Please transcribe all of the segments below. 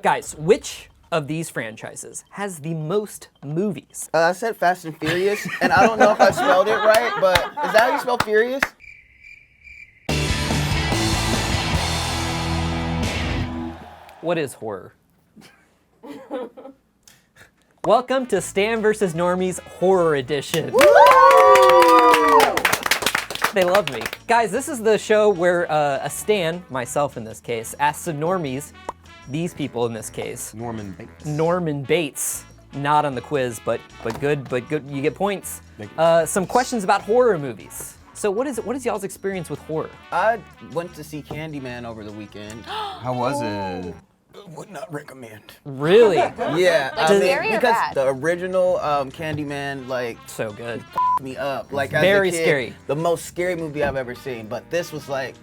Guys, which of these franchises has the most movies? I said Fast and Furious, and I don't know if I spelled it right, but is that how you spell Furious? What is horror? Welcome to Stan vs. Normies Horror Edition. Woo! They love me. Guys, this is the show where a Stan, myself in this case, asks the Normies, these people in this case. Norman Bates. Not on the quiz, but good, you get points. Some questions about horror movies. So what is y'all's experience with horror? I went to see Candyman over the weekend. How was it? Would not recommend. Really? Yeah, Like scary or because bad? the original Candyman, like, So good. me up. Like, as Very a kid, scary. The most scary movie I've ever seen. But this was like,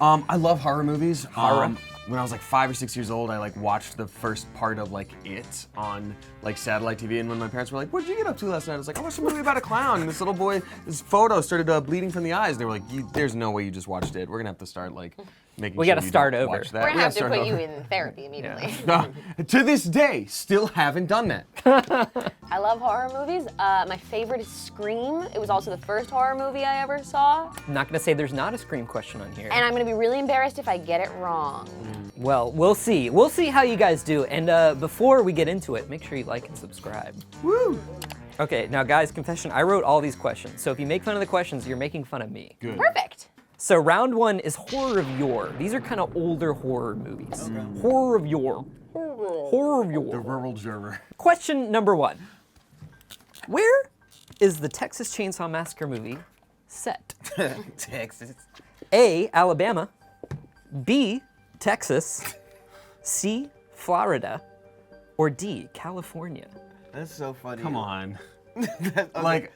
I love horror movies. Horror? When I was like 5 or 6 years old, I like watched the first part of like It on like satellite TV, and when my parents were like, "What did you get up to last night?" I was like, "I watched a movie about a clown." And this little boy, his photo started bleeding from the eyes. They were like, "There's no way you just watched it. We're gonna have to start like making." We sure gotta you start don't over. watch that. We're gonna have to start put you over. in therapy immediately. To this day, still haven't done that. I love horror movies. My favorite is Scream. It was also the first horror movie I ever saw. I'm not gonna say there's not a Scream question on here. And I'm gonna be really embarrassed if I get it wrong. Well, we'll see. We'll see how you guys do. And before we get into it, make sure you like and subscribe. Woo! Okay, now guys, confession, I wrote all these questions. So if you make fun of the questions, you're making fun of me. Good. Perfect. So round one is Horror of Yore. These are kind of older horror movies. Horror of Yore. Horror of The Yore. rural juror. Question number one. Where is the Texas Chainsaw Massacre movie set? Texas. A, Alabama. B, Texas. C, Florida. Or D, California. That's so funny. Come on. Okay. Like,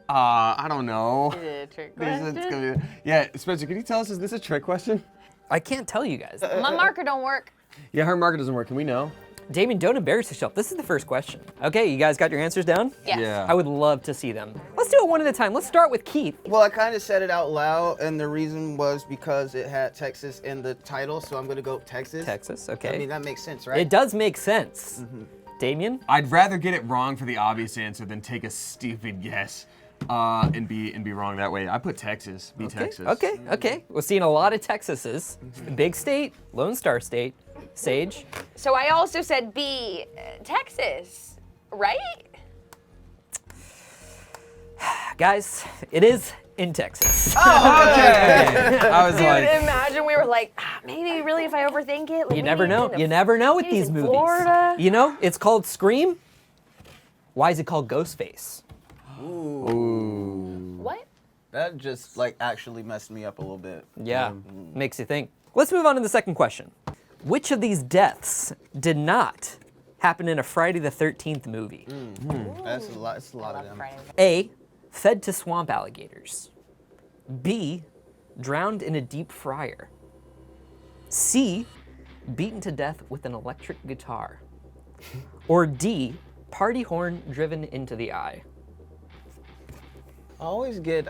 I don't know. Is it a trick This is question? gonna be- yeah, Spencer, can you tell us, is this a trick question? I can't tell you guys. My marker don't work. Yeah, her marker doesn't work. Can we know? Damien, don't embarrass yourself. This is the first question. Okay, you guys got your answers down? Yes. Yeah. I would love to see them. Let's do it one at a time. Let's start with Keith. Well, I kind of said it out loud, and the reason was because it had Texas in the title, so I'm gonna go Texas. Texas, okay. I mean, that makes sense, right? It does make sense. Damien? I'd rather get it wrong for the obvious answer than take a stupid guess and be wrong that way. I put Texas. Texas. Okay. We're seeing a lot of Texases. Big state, Lone Star State. Sage? So I also said B, Texas, right? Guys, it is in Texas. Oh, okay. I was Dude, like, imagine we were like, maybe really if I overthink it. Like, You maybe never it's know. in You never know with maybe these it's in movies. Florida. You know, it's called Scream. Why is it called Ghostface? What? That just like actually messed me up a little bit. Yeah, makes you think. Let's move on to the second question. Which of these deaths did not happen in a Friday the 13th movie? That's a lot. It's a lot I of love them. Friday. A, fed to swamp alligators. B, drowned in a deep fryer. C, beaten to death with an electric guitar. Or D, party horn driven into the eye. I always get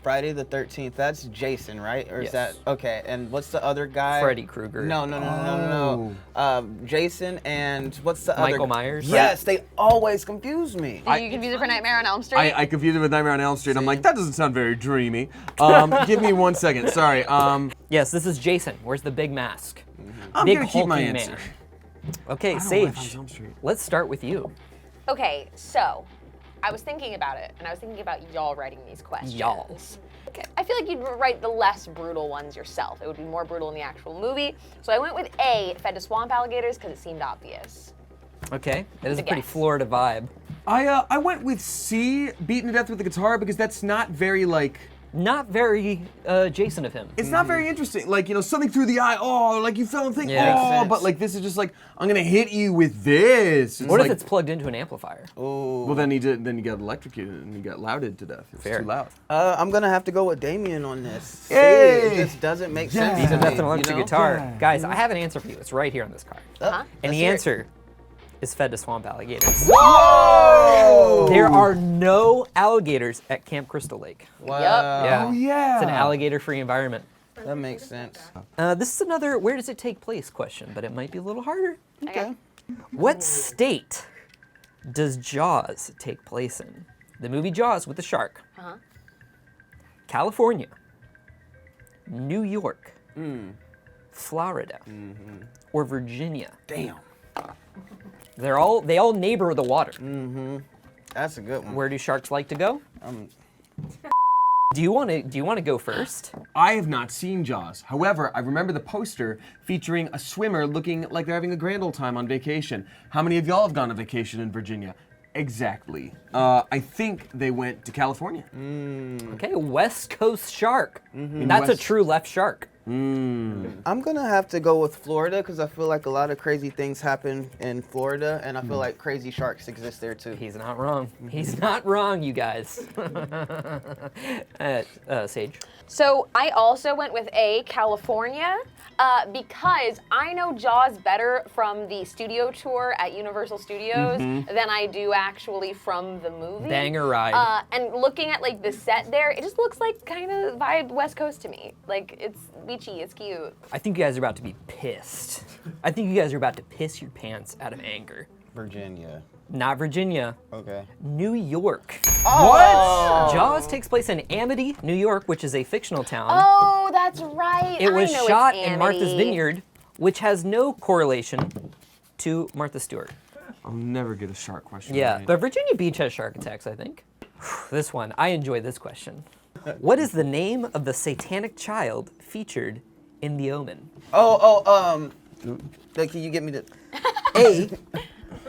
Friday the 13th. That's Jason, right? Or is Yes. that okay? And what's the other guy? Freddy Krueger. No. Jason and what's the other? Michael Myers? Yes, they always confuse me. Did you confuse it for Nightmare on Elm Street? I confused it with Nightmare on Elm Street. I'm like, that doesn't sound very dreamy. Give me 1 second. Sorry. Yes, this is Jason. Where's the big mask? I'm Big gonna keep my hulking answer. man. Okay, I don't know why I Sage, found Elm Street. let's start with you. Okay, so I was thinking about it, and I was thinking about y'all writing these questions. Y'all. Okay. I feel like you'd write the less brutal ones yourself. It would be more brutal in the actual movie. So I went with A, fed to swamp alligators, because it seemed obvious. Okay, it is a Good pretty guess. Florida vibe. I went with C, beaten to death with the guitar, because that's not very like. Not very Jason of him. It's not very interesting. Like, you know, something through the eye. Oh, like you fell and think. Yeah. Makes Oh, sense. but like this is just like I'm gonna hit you with this. What like, if it's plugged into an amplifier? Well, then you got electrocuted and you got louded to death. It's Fair. too loud. I'm gonna have to go with Damien on this. Yay! It just doesn't make Yeah. sense. Beaten to to death me, with an electric you know? guitar. Yeah. Guys, I have an answer for you. It's right here on this card. Huh? And Let's the hear it. answer is fed to swamp alligators. Whoa! There are no alligators at Camp Crystal Lake. Wow. Yup. Yeah. Oh yeah. It's an alligator-free environment. That makes sense. This is another where does it take place question, but it might be a little harder. Okay. What state does Jaws take place in? The movie Jaws with the shark. California, New York, Florida, or Virginia. Damn. They all neighbor the water. That's a good one. Where do sharks like to go? Do you want to go first? I have not seen Jaws. However, I remember the poster featuring a swimmer looking like they're having a grand old time on vacation. How many of y'all have gone on vacation in Virginia? Exactly. I think they went to California. Okay, West Coast shark. That's a true left shark. I'm gonna have to go with Florida because I feel like a lot of crazy things happen in Florida, and I feel like crazy sharks exist there too. He's not wrong. He's not wrong, you guys. Sage. So I also went with A, California, because I know Jaws better from the studio tour at Universal Studios than I do actually from the movie. Banger ride. And looking at like the set there, it just looks like kind of vibe West Coast to me. Like it's beachy, it's cute. I think you guys are about to be pissed. I think you guys are about to piss your pants out of anger. Virginia. Not Virginia. Okay. New York. What? Jaws takes place in Amity, New York, which is a fictional town. Oh, that's right. It was I know shot it's in Martha's Amity. Vineyard, which has no correlation to Martha Stewart. I'll never get a shark question. Yeah, right. but Virginia Beach has shark attacks, I think. This one, I enjoy this question. What is the name of the satanic child featured in The Omen? Can you get me the? A,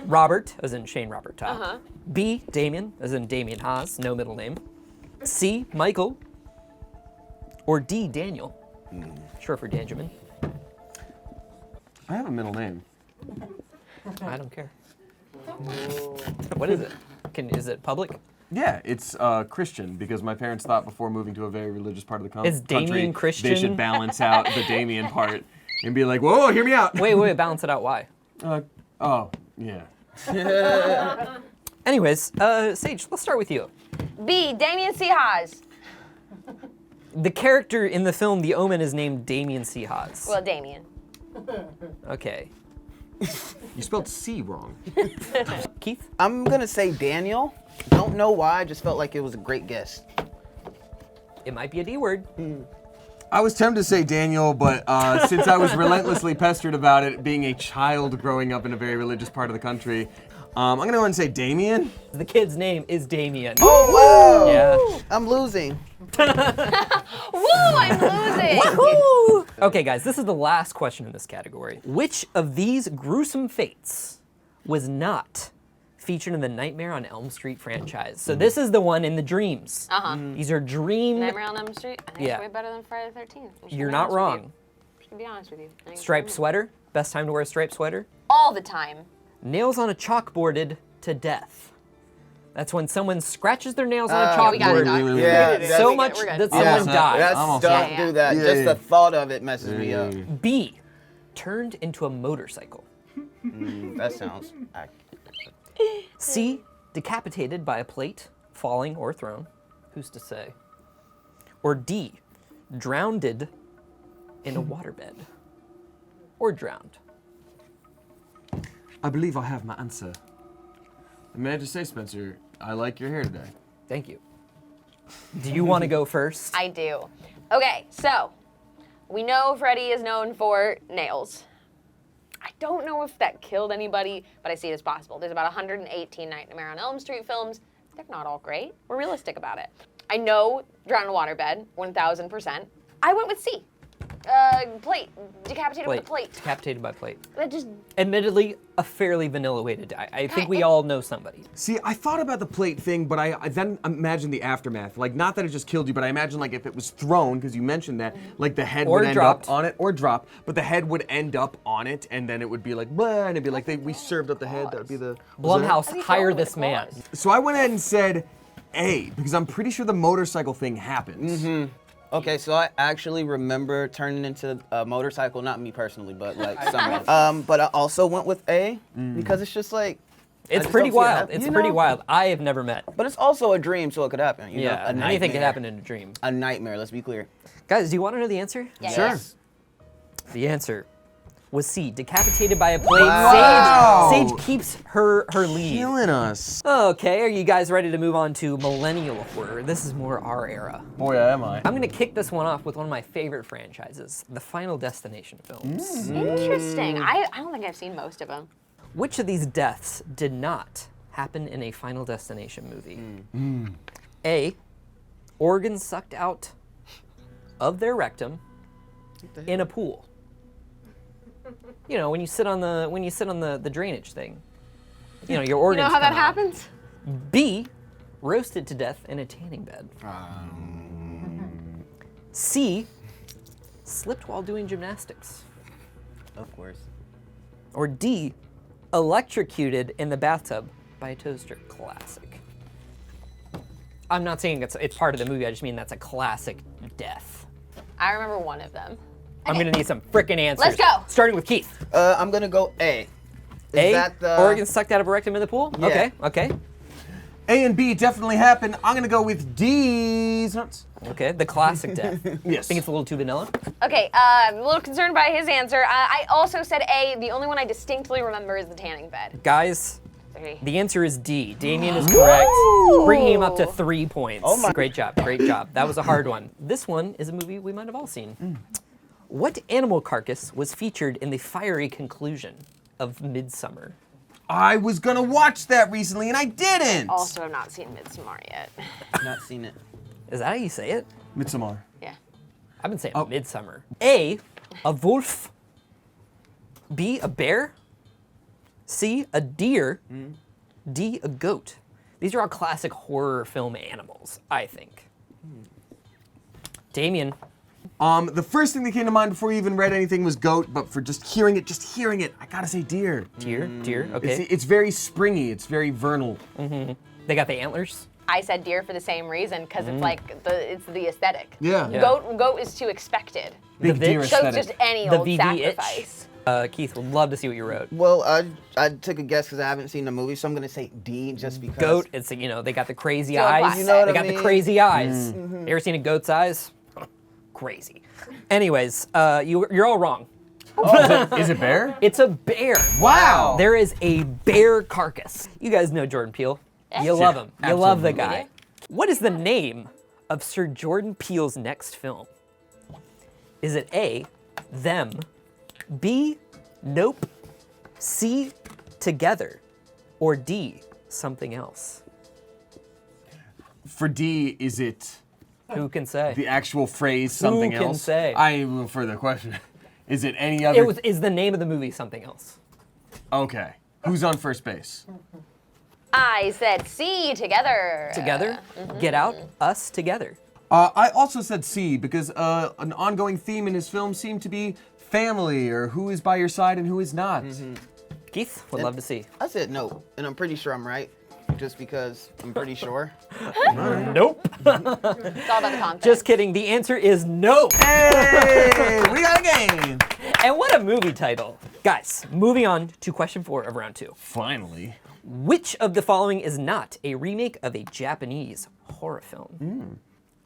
Robert, as in Shane Robert Top. B, Damien, as in Damien Haas, no middle name. C, Michael. Or D, Daniel, short for Danjamin. I have a middle name. I don't care. What is it? Is it public? Yeah, it's Christian because my parents thought before moving to a very religious part of the Is country, Damien Christian? they should balance out the Damien part and be like, whoa, hear me out. Wait, balance it out. Why? Oh, yeah. Anyways, Sage, let's start with you. B, Damien C. Haas. The character in the film The Omen is named Damien C. Haas. Well, Damien. Okay. You spelled C wrong. Keith? I'm gonna say Daniel. Don't know why. I just felt like it was a great guess. It might be a D word. I was tempted to say Daniel, but since I was relentlessly pestered about it being a child growing up in a very religious part of the country, I'm gonna go ahead and say Damien. The kid's name is Damien. Oh wow! Yeah. I'm losing. Woo, I'm losing. Woohoo! Okay, guys, this is the last question in this category. Which of these gruesome fates was not featured in the Nightmare on Elm Street franchise? So this is the one in the dreams. These are dream. Nightmare on Elm Street? I think Yeah. it's way better than Friday the 13th. I should You're be not honest with wrong. you. I should be honest with you. I think it's Striped fine. sweater. Best time to wear a striped sweater. All the time. Nails on a chalkboarded to death. That's when someone scratches their nails on a Yeah, we got it, chalkboard Doc. Yeah, so We're much good. that Yeah. someone dies. That's Almost. don't Yeah. do that. Yeah, Just yeah. the thought of it messes me up. B, turned into a motorcycle. That sounds. C, decapitated by a plate, falling or thrown. Who's to say? Or D, drowned in a waterbed. Or drowned. I believe I have my answer. And may I just say, Spencer, I like your hair today. Thank you. Do you want to go first? I do. Okay, so we know Freddy is known for nails. I don't know if that killed anybody, but I see it as possible. There's about 118 Nightmare on Elm Street films. They're not all great. We're realistic about it. I know drowned in a waterbed, 1,000%. I went with C. Plate. Decapitated with a plate. Decapitated by plate. That just, Admittedly, a fairly vanilla way to die. I think we all know somebody. See, I thought about the plate thing, but I then imagined the aftermath. Like, not that it just killed you, but I imagine like if it was thrown, because you mentioned that, like the head Or would end dropped. up on it, or drop, but the head would end up on it, and then it would be like, blah, and it'd be like, we served up the head, that would be the... was that it? Blumhouse, be hire thrown with this man. claws. So I went ahead and said A, because I'm pretty sure the motorcycle thing happens. Okay, so I actually remember turning into a motorcycle, not me personally, but like someone. But I also went with A because it's just like It's just pretty don't see it wild. happen. It's You pretty know? wild. I have never met. But it's also a dream, so it could happen. You know? A Anything nightmare. can happen in a dream. A nightmare, let's be clear. Guys, do you want to know the answer? Yeah, Sure. yes. The answer was C, decapitated by a plate. Wow. Sage keeps her lead. Killing us. Okay, are you guys ready to move on to millennial horror? This is more our era. Boy, am I. I'm gonna kick this one off with one of my favorite franchises, the Final Destination films. Interesting. I don't think I've seen most of them. Which of these deaths did not happen in a Final Destination movie? A, organs sucked out of their rectum in a pool. You know, when you sit on the drainage thing. You know, your You organs know how that come out. happens? B, roasted to death in a tanning bed. C, slipped while doing gymnastics. Of course. Or D, electrocuted in the bathtub by a toaster. Classic. I'm not saying it's part of the movie, I just mean that's a classic death. I remember one of them. I'm gonna need some frickin' answers. Let's go. Starting with Keith. I'm gonna go A. Is A, that the organs sucked out of a rectum in the pool? Yeah. Okay, okay. A and B definitely happened. I'm gonna go with D's nuts. Okay, the classic death. Yes. Think it's a little too vanilla? Okay, I'm a little concerned by his answer. I also said A. The only one I distinctly remember is the tanning bed. Guys, Okay. the answer is D. Damien is correct, bringing him up to 3 points. Oh my- Great job, great job. That was a hard one. This one is a movie we might have all seen. What animal carcass was featured in the fiery conclusion of Midsummer? I was gonna watch that recently and I didn't. Also, have not seen Midsommar yet. Not seen it. Is that how you say it? Midsommar. Yeah. I've been saying Midsummer. A wolf. B, a bear. C, a deer. D, a goat. These are all classic horror film animals, I think. Damien. The first thing that came to mind before you even read anything was goat, but for just hearing it, I gotta say deer. Deer, okay. It's very springy, it's very vernal. They got the antlers. I said deer for the same reason, because it's like it's the aesthetic. Yeah. Yeah. Goat is too expected. Big The deer bitch. Goat's aesthetic. just any The old VV itch. sacrifice. Keith, would love to see what you wrote. Well, I took a guess because I haven't seen the movie, so I'm gonna say D just because. Goat, it's, you know, they got the crazy So eyes. classic. You know what they I got the mean? crazy eyes. You ever seen a goat's eyes? Crazy. Anyways, you're all wrong. Is it bear? It's a bear. Wow. There is a bear carcass. You guys know Jordan Peele. You love him. You love the guy. What is the name of Sir Jordan Peele's next film? Is it A, Them, B, Nope, C, Together, or D, Something Else? For D, is it Who can say? the actual phrase something can else? say? I will further question. Is it any other? Is the name of the movie Something Else? Okay. Who's on first base? I said C, Together. Together? Get Out, Us, Together. I also said C because an ongoing theme in his film seemed to be family or who is by your side and who is not. Keith, would love to see. I said no, and I'm pretty sure I'm right, just because I'm pretty sure. Nope. It's all about the context. Just kidding. The answer is no. Hey, we got a game. And what a movie title. Guys, moving on to question 4 of round 2. Finally. Which of the following is not a remake of a Japanese horror film?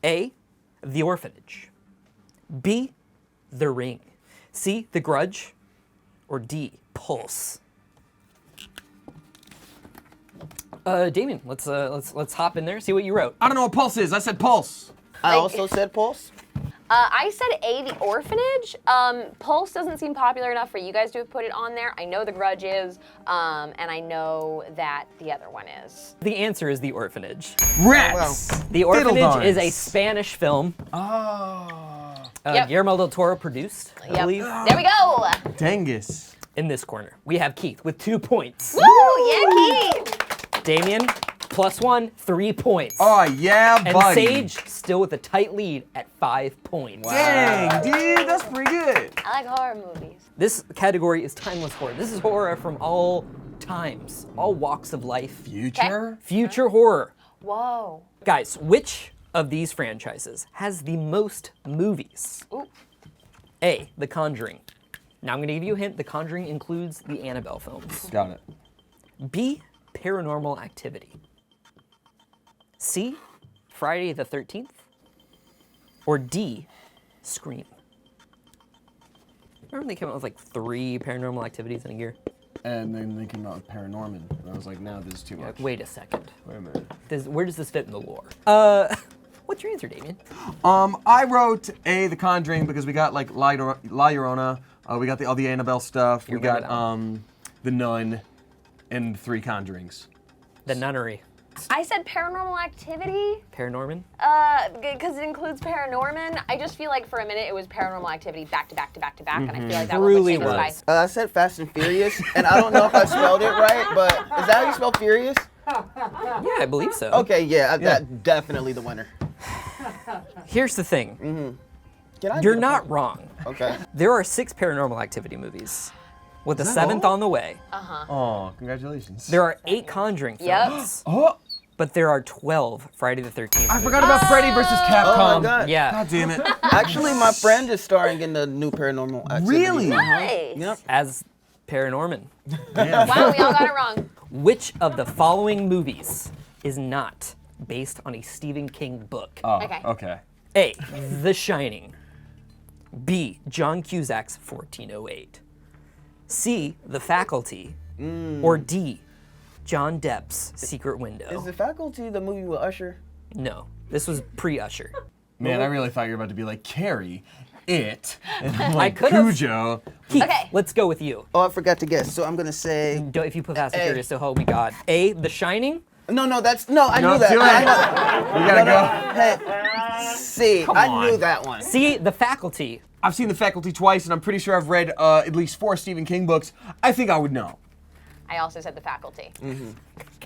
A, The Orphanage. B, The Ring. C, The Grudge. Or D, Pulse. Damien, let's hop in there, see what you wrote. I don't know what pulse is. I said pulse. I also said Pulse. I said A, The Orphanage. Pulse doesn't seem popular enough for you guys to have put it on there. I know The Grudge is, and I know that the other one is. The answer is The Orphanage. Rats. The Orphanage is a Fiddle-darns. Spanish film. Oh. Yep. Guillermo del Toro produced, I Yep. believe. There we go. Dangus. In this corner, we have Keith with 2 points. Woo, yeah, Keith. Damien, +1, 3 points. Oh yeah, and buddy. Sage still with a tight lead at 5 points. Dang, dude, that's pretty good. I like horror movies. This category is timeless horror. This is horror from all times, all walks of life. Future. Future horror. Whoa. Guys, which of these franchises has the most movies? Ooh. A, The Conjuring. Now I'm gonna give you a hint. The Conjuring includes the Annabelle films. Got it. B, Paranormal Activity? C, Friday the 13th? Or D, Scream? Remember they came out with like 3 Paranormal Activities in a year? And then they came out with Paranorman. And I was like, no, this is too much. Wait a second. Wait a minute. Where does this fit in the lore? What's your answer, Damien? I wrote A, The Conjuring, because we got like La Llorona, we got all the Annabelle stuff, we got The Nun, and 3 Conjurings. The Nunnery. I said Paranormal Activity. Paranorman? Because it includes Paranorman. I just feel like for a minute it was Paranormal Activity back to back to back to back, and I feel like that Truly was like was. I said Fast and Furious, and I don't know if I spelled it right, but is that how you spell Furious? Yeah, I believe so. Okay, yeah, that's definitely the winner. Here's the thing. Can I You're get a not point? wrong. Okay. There are 6 Paranormal Activity movies, with the 7th on the way. Oh, congratulations. There are 8 Conjuring films, Oh, but there are 12 Friday the 13th I movies. forgot about Freddy versus Capcom. Oh my God. Yeah, God damn it. Actually, my friend is starring in the new Paranormal Activity. Really? Nice. Yep. as Paranorman. Wow, we all got it wrong. Which of the following movies is not based on a Stephen King book? Oh, Okay. okay. A, The Shining. B, John Cusack's 1408. C, The Faculty. Or D, John Depp's Secret Window. Is The Faculty the movie with Usher? No, this was pre-Usher. Man, I really thought you were about to be like, Carrie, It, and I'm like, could've. Cujo. Keith, Okay. let's go with you. Oh, I forgot to guess, so I'm gonna say... If you put Fast and A. Furious, so help me God. A, The Shining. No, I No, knew that. do it. I know. You gotta go. Hey, C, Come I on. knew that one. C, The Faculty. I've seen The Faculty twice, and I'm pretty sure I've read at least 4 Stephen King books. I think I would know. I also said The Faculty.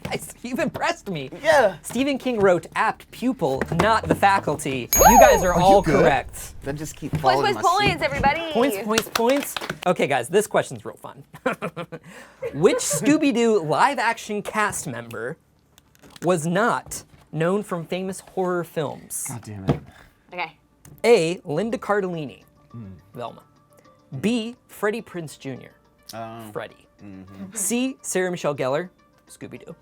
Guys, you've impressed me. Yeah. Stephen King wrote Apt Pupil, not The Faculty. You guys are all good? correct. That just keep Points, falling points, points, everybody. Points. Okay, guys, this question's real fun. Which Scooby-Doo live-action cast member was not known from famous horror films? God damn it. Okay. A, Linda Cardellini, Velma. B, Freddie Prinze Jr., Freddie. C, Sarah Michelle Gellar, Scooby-Doo.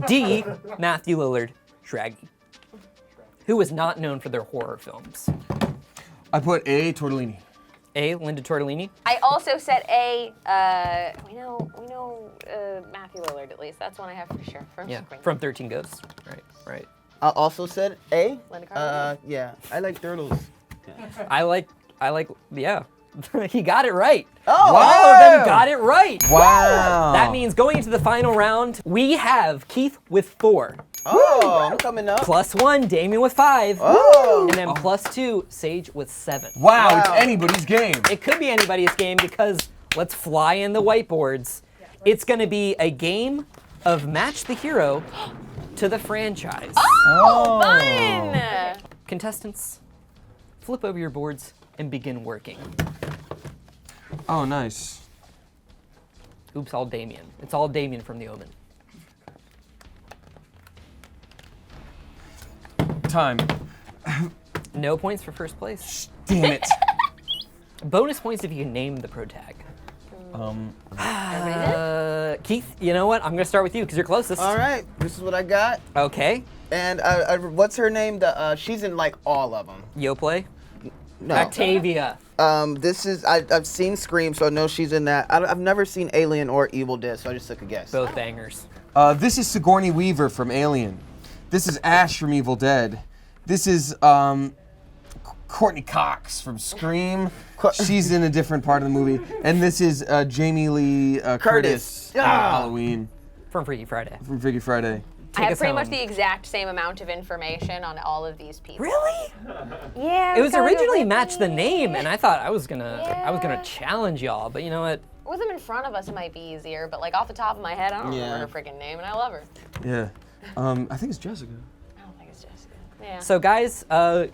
D, Matthew Lillard, Shaggy. Who was not known for their horror films? I put A, Tortellini. A, Linda Tortellini. I also said A. We know Matthew Lillard at least. That's one I have for sure. From 13 Ghosts. Right. I also said A. Linda Cardellini? Yeah, I like turtles. I like, yeah. He got it right. Oh, All of them got it right. Wow. That means going into the final round, we have Keith with 4. Oh, I'm coming up. +1, Damien with 5. Oh. And then +2, Sage with 7. Wow, it's anybody's game. It could be anybody's game because let's fly in the whiteboards. It's going to be a game of Match the Hero to the franchise. Oh, fun! Contestants, flip over your boards and begin working. Oh, nice. Oops, all Damien. It's all Damien from the Omen. Time. No points for first place. Damn it. Bonus points if you can name the pro tag. Everybody did? Keith, you know what? I'm gonna start with you because you're closest. All right, this is what I got. Okay. And what's her name? She's in like all of them. Yoplay. No. Octavia. This is I've seen Scream, so I know she's in that. I've never seen Alien or Evil Dead, so I just took a guess. Both bangers. This is Sigourney Weaver from Alien. This is Ash from Evil Dead. This is Courtney Cox from Scream. She's in a different part of the movie. And this is Jamie Lee Curtis from Halloween. From Freaky Friday. From Freaky Friday. I have us pretty home. much the exact same amount of information on all of these people. Really? Yeah. It was kinda originally with Match the me. Name, and I thought I was gonna Yeah. challenge y'all, but you know what? With them in front of us, it might be easier, but like off the top of my head, I don't Yeah. remember her freaking name, and I love her. Yeah. I think it's Jessica. I don't think it's Jessica. Yeah. So guys,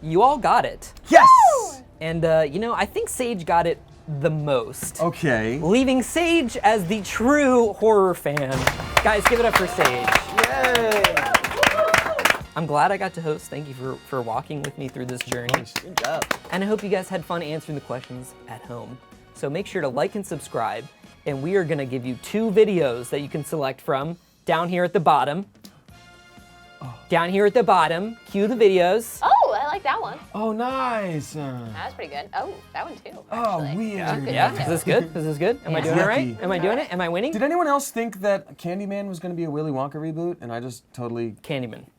you all got it. Yes! And I think Sage got it the most. Okay. Leaving Sage as the true horror fan. Guys, give it up for Sage. Yay! I'm glad I got to host. Thank you for walking with me through this journey. Good job. And I hope you guys had fun answering the questions at home. So make sure to like and subscribe, and we are gonna give you 2 videos that you can select from down here at the bottom. Down here at the bottom, cue the videos. Oh, I like that one. Oh, nice. That's pretty good. Oh, that one too. Oh, actually. weird. That's a good Yeah, one, is too. this good? Is this good? Am I Yeah. doing it right? Yucky. Am I doing it? Am I winning? Did anyone else think that Candyman was going to be a Willy Wonka reboot? And I just totally... Candyman.